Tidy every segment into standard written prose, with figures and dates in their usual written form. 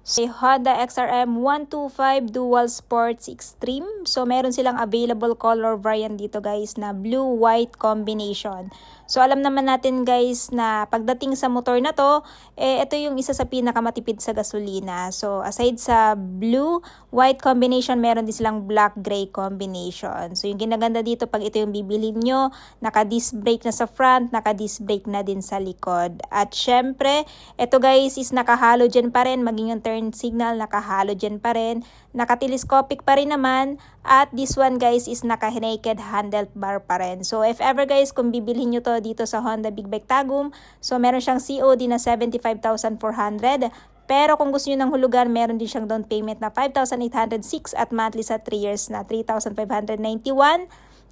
So, Honda XRM 125 Dual Sports Extreme. So, meron silang available color variant dito guys na blue-white combination. So, alam naman natin guys na pagdating sa motor na to, ito yung isa sa pinakamatipid sa gasolina. So, aside sa blue-white combination, meron din silang black-gray combination. So, yung ginaganda dito pag ito yung bibilhin nyo, naka-disc brake na sa front, naka-disc brake na din sa likod. At syempre, ito guys is naka-halogen pa rin, maging yung turn signal naka-halogen pa rin, naka-telescopic pa rin naman, at this one guys is naka-naked handlebar pa rin. So if ever guys, kung bibilhin nyo to dito sa Honda Big Bike Tagum, so meron siyang COD na 75,400, pero kung gusto nyo ng hulugan, meron din siyang down payment na 5,806 at monthly sa 3 years na 3,591.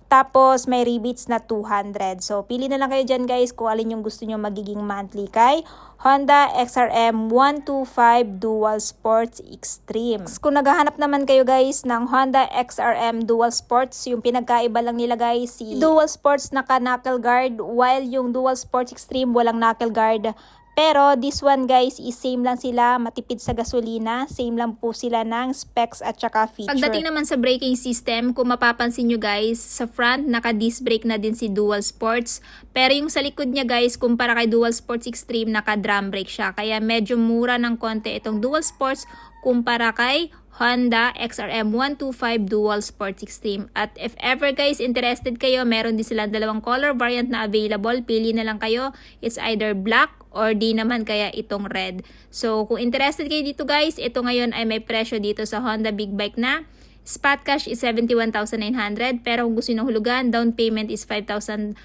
Tapos, may rebates na 200. So, pili na lang kayo dyan guys kung alin yung gusto nyo magiging monthly kay Honda XRM 125 Dual Sports Extreme. Kung naghahanap naman kayo guys ng Honda XRM Dual Sports, yung pinagkaiba lang nila guys, si Dual Sports naka-knuckle guard, while yung Dual Sports Extreme walang knuckle guard. Pero this one guys is same lang sila, matipid sa gasolina, same lang po sila ng specs at saka feature. Pagdating naman sa braking system, kung mapapansin nyo guys, sa front naka-disc brake na din si Dual Sports. Pero yung sa likod niya guys, kumpara kay Dual Sports Extreme, naka-drum brake siya. Kaya medyo mura ng konti itong Dual Sports kumpara kay Honda XRM 125 Dual Sports Extreme. At if ever guys interested kayo, meron din silang dalawang color variant na available. Pili na lang kayo. It's either black or di naman kaya itong red. So kung interested kayo dito guys, ito ngayon ay may presyo dito sa Honda Big Bike na spot cash is 71,900, pero kung gusto nyo ng hulugan, down payment is 5,536,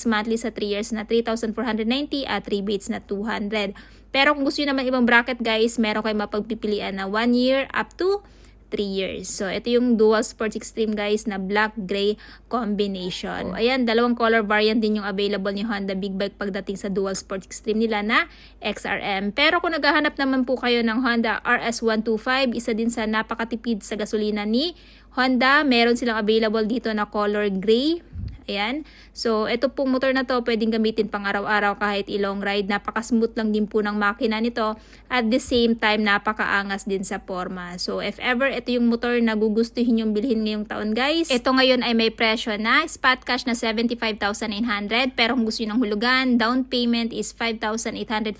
monthly sa 3 years na 3,490 at rebates na 200. Pero kung gusto nyo naman ibang bracket guys, meron kayo mapagpipilian na 1 year up to 3 years. So, ito yung Dual Sports Extreme guys na black-gray combination. So, ayan, dalawang color variant din yung available ni Honda Big Bike pagdating sa Dual Sports Extreme nila na XRM. Pero kung naghahanap naman po kayo ng Honda RS125, isa din sa napakatipid sa gasolina ni Honda, meron silang available dito na color gray. Ayan. So, ito pong motor na to, pwedeng gamitin pang araw-araw kahit i-long ride. Napaka-smooth lang din po ng makina nito. At the same time, napaka-angas din sa forma. So, if ever ito yung motor na gugustuhin yung bilhin ngayong taon guys, ito ngayon ay may presyo na spot cash na 75,900. Pero kung gusto nyo ng hulugan, down payment is 5,844.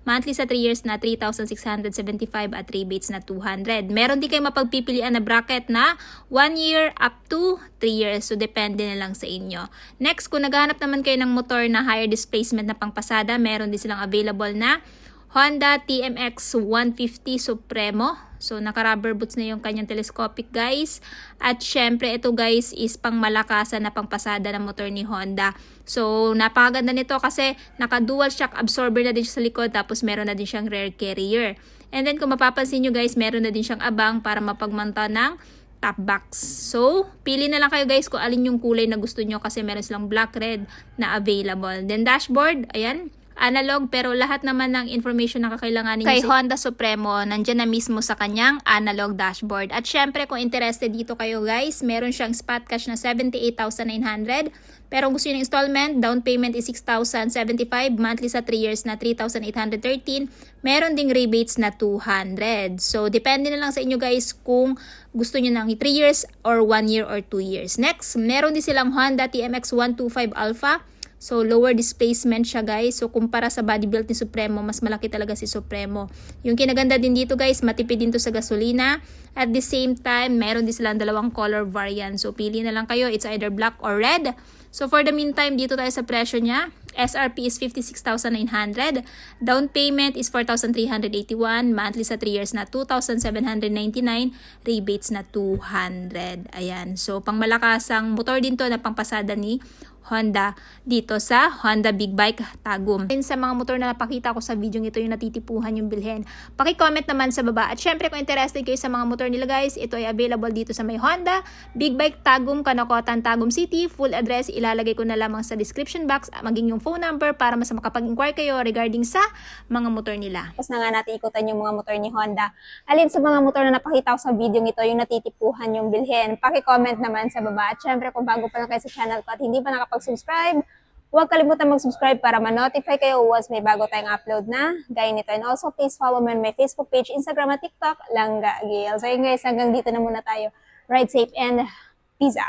Monthly sa 3 years na 3,675 at rebates na 200. Meron din kayo mapagpipilian na bracket na 1 year up to 3 years. So, depende na lang sa inyo. Next, kung naghahanap naman kayo ng motor na higher displacement na pangpasada, meron din silang available na Honda TMX 150 Supremo. So, naka-rubber boots na yung kanyang telescopic guys. At syempre, ito guys is pang malakasan na pangpasada ng motor ni Honda. So, napakaganda nito kasi naka-dual shock absorber na din siya sa likod, tapos meron na din siyang rear carrier. And then, kung mapapansin nyo guys, meron na din siyang abang para mapagmanta ng top box. So, pili na lang kayo guys kung alin yung kulay na gusto nyo kasi meron silang black, red na available. Then dashboard, ayan, analog, pero lahat naman ng information na kakailanganin kay Honda Supremo, nandyan na mismo sa kanyang analog dashboard. At syempre, kung interested dito kayo guys, meron siyang spot cash na 78,900. Pero kung gusto nyo ng installment, down payment is 6,075, monthly sa 3 years na 3,813. Meron ding rebates na 200. So, depende na lang sa inyo guys kung gusto nyo ng 3 years or 1 year or 2 years. Next, meron din silang Honda TMX 125 Alpha. So, lower displacement siya guys. So, kumpara sa body build ni Supremo, mas malaki talaga si Supremo. Yung kinaganda din dito guys, matipid din to sa gasolina. At the same time, meron din silang dalawang color variant. So, pili na lang kayo. It's either black or red. So, for the meantime, dito tayo sa presyo niya. SRP is 56,900. Down payment is 4,381. Monthly sa 3 years na 2,799. Rebates na 200. Ayan. So, pang malakasang motor din to na pangpasada ni Honda dito sa Honda Big Bike Tagum. Sa mga motor na napakita ko sa video ito yung natitipuhan yung bilhin, paki-comment naman sa baba. At syempre kung interested kayo sa mga motor nila guys, ito ay available dito sa may Honda Big Bike Tagum, Kanokotan, Tagum City. Full address ilalagay ko na lamang sa description box, maging yung phone number para mas makapag-inquire kayo regarding sa mga motor nila. Tapos na nga natin ikutan yung mga motor ni Honda. Alin sa mga motor na napakita ko sa video ito yung natitipuhan yung bilhin, paki-comment naman sa baba. At syempre kung bago pa lang kayo sa channel ko at hindi pa nakapag-subscribe, Huwag kalimutan mag-subscribe para ma-notify kayo once may bago tayong upload na gaya nito. And also, please follow me on my Facebook page, Instagram at TikTok, Langga Gail. So yun guys, hanggang dito na muna tayo. Ride safe and peace out!